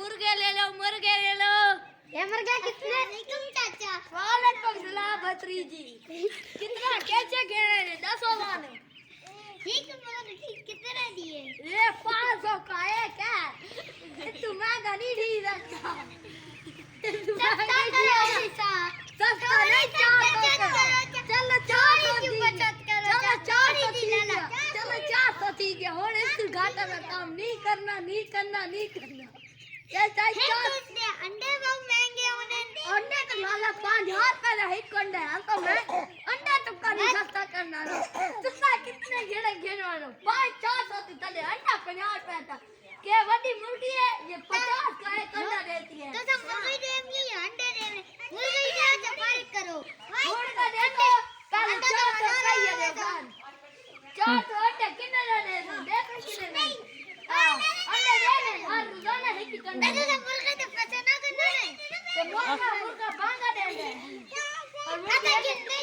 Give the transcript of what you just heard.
मुर्गे ले लो ये मुर्गे कितने चाचा वालेकुम सलाम भत्रीजी कितना कैसे घेरे ने 10 वाले ठीक कितने दिए ये 500 का है क्या तुम्हें गनी नहीं रखता सस्ता नहीं चलो 400 ठीक है और इस घाटा का काम नहीं करना ये चाहिए अंडे बहुत महंगे होने अंडे तो लाला 5000 का एक अंडा है तो मैं अंडा तो कभी सस्ता करना ना तुसा कितने घेरे वालो 500 से चले अंडा 50 रुपए था के बड़ी मुर्गी है ये 50 का एक अंडा देती है तो सब मुर्गी देंगी अंडे देंगे मुर्गी से जमाई करो मुर्गा दे दो कल 400 का ये दे कान 400 अंडे कितने दे दो देखो कितने अंडे देने और रोजाना है कि अंडे तो मुर्गा तो पता ना करना है तो मुर्गा भांगा देंगे और मुर्गा कितने